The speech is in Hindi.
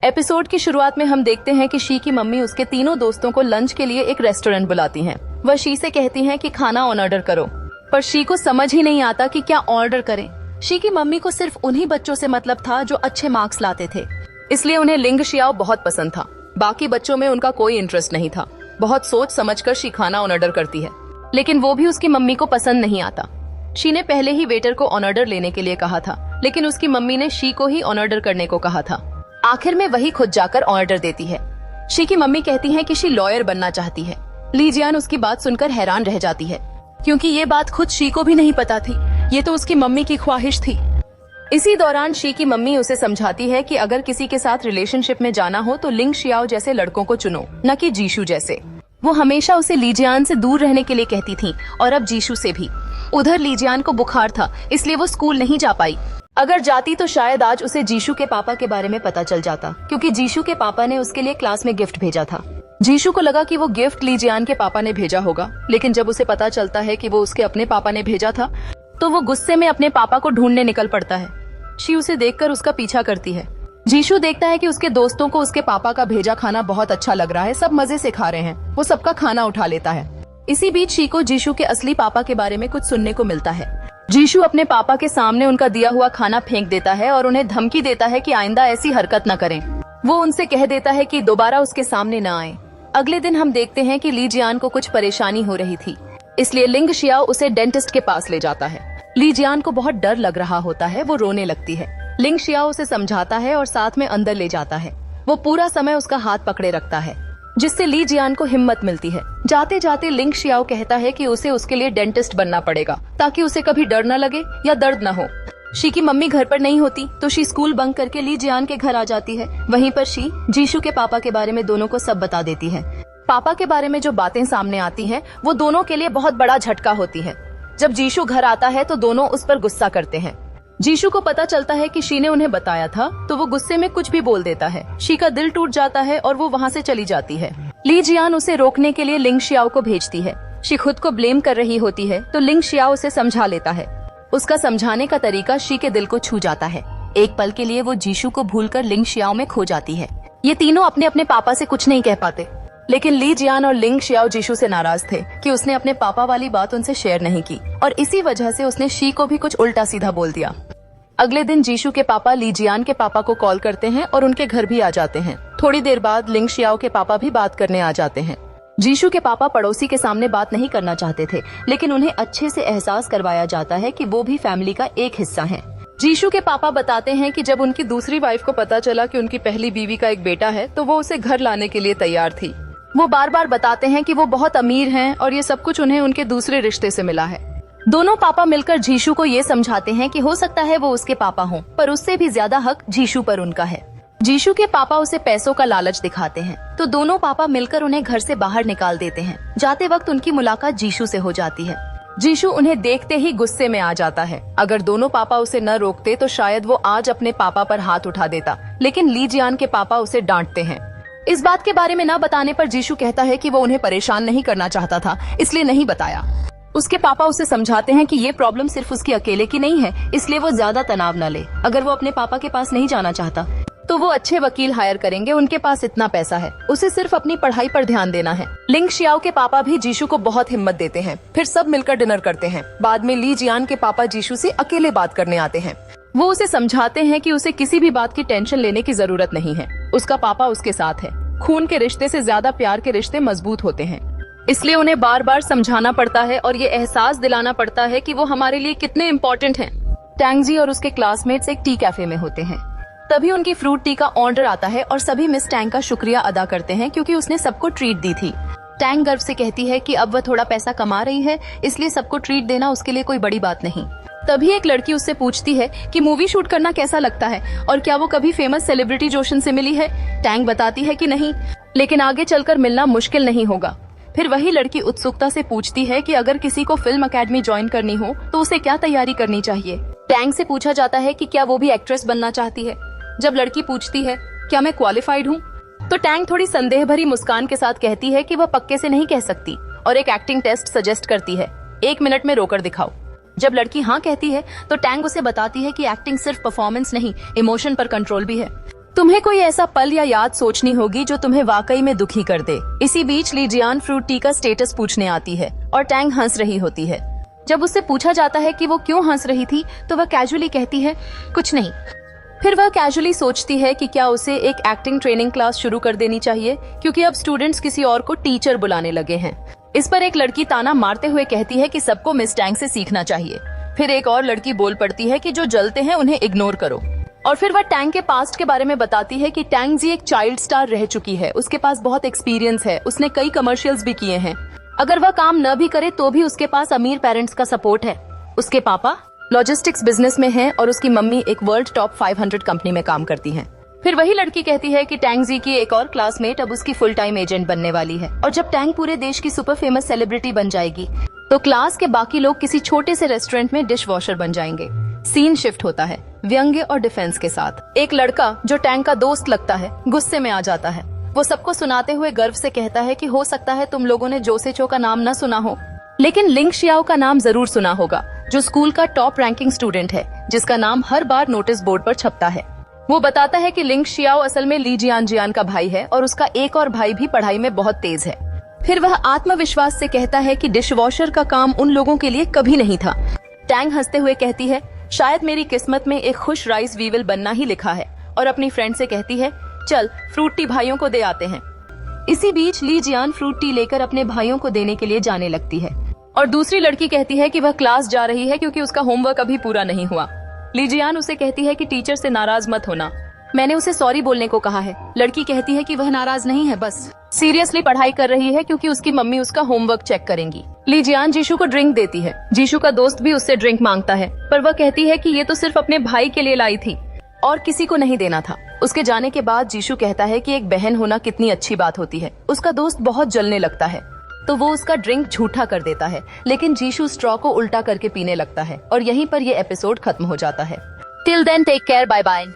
एपिसोड की शुरुआत में हम देखते हैं कि शी की मम्मी उसके तीनों दोस्तों को लंच के लिए एक रेस्टोरेंट बुलाती हैं। वह शी से कहती हैं कि खाना ऑर्डर करो, पर शी को समझ ही नहीं आता कि क्या ऑर्डर करें। शी की मम्मी को सिर्फ उन्हीं बच्चों से मतलब था जो अच्छे मार्क्स लाते थे, इसलिए उन्हें लिंग शियाओ बहुत पसंद था। बाकी बच्चों में उनका कोई इंटरेस्ट नहीं था। बहुत सोच समझकर शी खाना ऑर्डर करती है, लेकिन वो भी उसकी मम्मी को पसंद नहीं आता। शी ने पहले ही वेटर को ऑर्डर लेने के लिए कहा था, लेकिन उसकी मम्मी ने शी को ही ऑर्डर करने को कहा था। आखिर में वही खुद जाकर ऑर्डर देती है। शी की मम्मी कहती है कि शी लॉयर बनना चाहती है। ली जियान उसकी बात सुनकर हैरान रह जाती है, क्योंकि ये बात खुद शी को भी नहीं पता थी। ये तो उसकी मम्मी की ख्वाहिश थी। इसी दौरान शी की मम्मी उसे समझाती है कि अगर किसी के साथ रिलेशनशिप में जाना हो तो लिंग शियाओ जैसे लड़कों को चुनो, न कि जीशु जैसे। वो हमेशा उसे लीजियान से दूर रहने के लिए कहती थी, और अब जीशु से भी। उधर लीजियान को बुखार था, इसलिए वो स्कूल नहीं जा पाई। अगर जाती तो शायद आज उसे जीशु के पापा के बारे में पता चल जाता, क्योंकि जीशु के पापा ने उसके लिए क्लास में गिफ्ट भेजा था। जीशु को लगा कि वो गिफ्ट लीजियान के पापा ने भेजा होगा, लेकिन जब उसे पता चलता है कि वो उसके अपने पापा ने भेजा था, तो वो गुस्से में अपने पापा को ढूंढने निकल पड़ता है। शी उसे देखकर उसका पीछा करती है। जीशु देखता है कि उसके दोस्तों को उसके पापा का भेजा खाना बहुत अच्छा लग रहा है, सब मजे से खा रहे हैं। वो सबका खाना उठा लेता है। इसी बीच शी को जीशु के असली पापा के बारे में कुछ सुनने को मिलता है। जीशु अपने पापा के सामने उनका दिया हुआ खाना फेंक देता है और उन्हें धमकी देता है कि आइंदा ऐसी हरकत न करें। वो उनसे कह देता है कि दोबारा उसके सामने न आए। अगले दिन हम देखते हैं कि ली जियान को कुछ परेशानी हो रही थी, इसलिए लिंग शियाओ उसे डेंटिस्ट के पास ले जाता है। ली जियान को बहुत डर लग रहा होता है, वो रोने लगती है। लिंग शियाओ उसे समझाता है और साथ में अंदर ले जाता है। वो पूरा समय उसका हाथ पकड़े रखता है, जिससे ली जियान को हिम्मत मिलती है। जाते जाते लिंग शियाओ कहता है कि उसे उसके लिए डेंटिस्ट बनना पड़ेगा, ताकि उसे कभी डर न लगे या दर्द न हो। शी की मम्मी घर पर नहीं होती, तो शी स्कूल बंक करके ली जियान के घर आ जाती है। वहीं पर शी जीशु के पापा के बारे में दोनों को सब बता देती है। पापा के बारे में जो बातें सामने आती हैं, वो दोनों के लिए बहुत बड़ा झटका होती है। जब जीशु घर आता है तो दोनों उस पर गुस्सा करते हैं। जीशु को पता चलता है कि शी ने उन्हें बताया था, तो वो गुस्से में कुछ भी बोल देता है। शी का दिल टूट जाता है और वो वहाँ से चली जाती है। ली जियान उसे रोकने के लिए लिंग शियाओ को भेजती है। शी खुद को ब्लेम कर रही होती है, तो लिंग शियाओ उसे समझा लेता है। उसका समझाने का तरीका शी के दिल को छू जाता है। एक पल के लिए वो जीशु को भूलकर लिंग शियाओ में खो जाती है। ये तीनों अपने अपने पापा से कुछ नहीं कह पाते, लेकिन ली जियान और लिंग शियाओ जीशु से नाराज थे कि उसने अपने पापा वाली बात उनसे शेयर नहीं की, और इसी वजह से उसने शी को भी कुछ उल्टा सीधा बोल दिया। अगले दिन जीशु के पापा ली जियान के पापा को कॉल करते हैं और उनके घर भी आ जाते हैं। थोड़ी देर बाद लिंग शियाओ के पापा भी बात करने आ जाते हैं। जीशु के पापा पड़ोसी के सामने बात नहीं करना चाहते थे, लेकिन उन्हें अच्छे से एहसास करवाया जाता है कि वो भी फैमिली का एक हिस्सा है। जीशु के पापा बताते हैं कि जब उनकी दूसरी वाइफ को पता चला कि उनकी पहली बीवी का एक बेटा है, तो वो उसे घर लाने के लिए तैयार थी। वो बार बार बताते हैं कि वो बहुत अमीर हैं और ये सब कुछ उन्हें उनके दूसरे रिश्ते से मिला है। दोनों पापा मिलकर जीशु को ये समझाते हैं कि हो सकता है वो उसके पापा हों, पर उससे भी ज्यादा हक जीशु पर उनका है। जीशु के पापा उसे पैसों का लालच दिखाते हैं, तो दोनों पापा मिलकर उन्हें घर से बाहर निकाल देते हैं। जाते वक्त उनकी मुलाकात जीशु से हो जाती है। जीशु उन्हें देखते ही गुस्से में आ जाता है। अगर दोनों पापा उसे न रोकते तो शायद वो आज अपने पापा पर हाथ उठा देता, लेकिन ली जियान के पापा उसे डांटते हैं। इस बात के बारे में न बताने पर जीशु कहता है कि वो उन्हें परेशान नहीं करना चाहता था, इसलिए नहीं बताया। उसके पापा उसे समझाते हैं कि ये प्रॉब्लम सिर्फ उसकी अकेले की नहीं है, इसलिए वो ज्यादा तनाव न ले। अगर वो अपने पापा के पास नहीं जाना चाहता तो वो अच्छे वकील हायर करेंगे, उनके पास इतना पैसा है। उसे सिर्फ अपनी पढ़ाई पर ध्यान देना है। लिंग शियाओ के पापा भी जीशु को बहुत हिम्मत देते हैं। फिर सब मिलकर डिनर करते हैं। बाद में ली जियान के पापा जीशु से अकेले बात करने आते हैं। वो उसे समझाते हैं कि उसे किसी भी बात की टेंशन लेने की जरूरत नहीं है। उसका पापा उसके साथ है। खून के रिश्ते से ज्यादा प्यार के रिश्ते मजबूत होते हैं, इसलिए उन्हें बार बार समझाना पड़ता है और ये एहसास दिलाना पड़ता है कि वो हमारे लिए कितने इम्पोर्टेंट हैं। टैंगजी और उसके क्लासमेट्स एक टी कैफे में होते हैं। तभी उनकी फ्रूट टी का ऑर्डर आता है और सभी मिस टैंग का शुक्रिया अदा करते हैं, क्योंकि उसने सबको ट्रीट दी थी। टैंग गर्व से कहती है कि अब वह थोड़ा पैसा कमा रही है, इसलिए सबको ट्रीट देना उसके लिए कोई बड़ी बात नहीं। तभी एक लड़की उससे पूछती है कि मूवी शूट करना कैसा लगता है और क्या वो कभी फेमस सेलिब्रिटी जोशन से मिली है। टैंग बताती है कि नहीं, लेकिन आगे चलकर मिलना मुश्किल नहीं होगा। फिर वही लड़की उत्सुकता से पूछती है कि अगर किसी को फिल्म अकेडमी ज्वाइन करनी हो तो उसे क्या तैयारी करनी चाहिए। टैंग से पूछा जाता है कि क्या वो भी एक्ट्रेस बनना चाहती है। जब लड़की पूछती है क्या मैं क्वालिफाइड हूँ, तो टैंग थोड़ी संदेह भरी मुस्कान के साथ कहती है कि वह पक्के से नहीं कह सकती और एक एक्टिंग टेस्ट सजेस्ट करती है। 1 मिनट में रोकर दिखाओ। जब लड़की हाँ कहती है तो टैंग उसे बताती है कि एक्टिंग सिर्फ परफॉर्मेंस नहीं, इमोशन पर कंट्रोल भी है। तुम्हें कोई ऐसा पल या याद सोचनी होगी जो तुम्हें वाकई में दुखी कर दे। इसी बीच ली जियान फ्रूट टी का स्टेटस पूछने आती है और टैंग हंस रही होती है। जब उससे पूछा जाता है कि वो क्यों हंस रही थी तो वह कैजुअली कहती है कुछ नहीं। फिर वह कैजुअली सोचती है कि क्या उसे एक एक्टिंग ट्रेनिंग क्लास शुरू कर देनी चाहिए, क्योंकि अब स्टूडेंट्स किसी और को टीचर बुलाने लगे हैं। इस पर एक लड़की ताना मारते हुए कहती है कि सबको मिस टैंग से सीखना चाहिए। फिर एक और लड़की बोल पड़ती है कि जो जलते हैं उन्हें इग्नोर करो। और फिर वह टैंग के पास्ट के बारे में बताती है कि टैंग जी एक चाइल्ड स्टार रह चुकी है, उसके पास बहुत एक्सपीरियंस है, उसने कई कमर्शियल्स भी किए हैं। अगर वह काम न भी करे तो भी उसके पास अमीर पेरेंट्स का सपोर्ट है। उसके पापा लॉजिस्टिक्स बिजनेस में हैं और उसकी मम्मी एक वर्ल्ड टॉप 500 कंपनी में काम करती हैं। फिर वही लड़की कहती है कि टैंग जी की एक और क्लासमेट अब उसकी फुल टाइम एजेंट बनने वाली है, और जब टैंग पूरे देश की सुपर फेमस सेलिब्रिटी बन जाएगी तो क्लास के बाकी लोग किसी छोटे से रेस्टोरेंट में डिश वॉशर बन जाएंगे। सीन शिफ्ट होता है व्यंग्य और डिफेंस के साथ। एक लड़का जो टैंग का दोस्त लगता है गुस्से में आ जाता है। वो सबको सुनाते हुए गर्व से कहता है कि हो सकता है तुम लोगों ने जोसे चो का नाम न सुना हो, लेकिन लिंग शियाओ का नाम जरूर सुना होगा, जो स्कूल का टॉप रैंकिंग स्टूडेंट है, जिसका नाम हर बार नोटिस बोर्ड पर छपता है। वो बताता है कि लिंग शियाओ असल में ली जियान का भाई है और उसका एक और भाई भी पढ़ाई में बहुत तेज है। फिर वह आत्मविश्वास से कहता है कि डिश वॉशर का काम उन लोगों के लिए कभी नहीं था। टैंग हंसते हुए कहती है शायद मेरी किस्मत में एक खुश राइस वीविल बनना ही लिखा है, और अपनी फ्रेंड से कहती है चल फ्रूट टी भाइयों को दे आते हैं। इसी बीच ली जियान फ्रूट टी लेकर अपने भाइयों को देने के लिए जाने लगती है, और दूसरी लड़की कहती है कि वह क्लास जा रही है क्योंकि उसका होमवर्क अभी पूरा नहीं हुआ। ली जियान उसे कहती है कि टीचर से नाराज मत होना, मैंने उसे सॉरी बोलने को कहा है। लड़की कहती है कि वह नाराज नहीं है, बस सीरियसली पढ़ाई कर रही है क्योंकि उसकी मम्मी उसका होमवर्क चेक करेंगी। ली जियान जीशु को ड्रिंक देती है। जीशु का दोस्त भी उससे ड्रिंक मांगता है, पर वह कहती है कि ये तो सिर्फ अपने भाई के लिए लाई थी और किसी को नहीं देना था। उसके जाने के बाद जीशु कहता है कि एक बहन होना कितनी अच्छी बात होती है। उसका दोस्त बहुत जलने लगता है तो वो उसका ड्रिंक झूठा कर देता है, लेकिन जीशु स्ट्रॉ को उल्टा करके पीने लगता है, और यहीं पर ये एपिसोड खत्म हो जाता है। Till then take care, bye bye.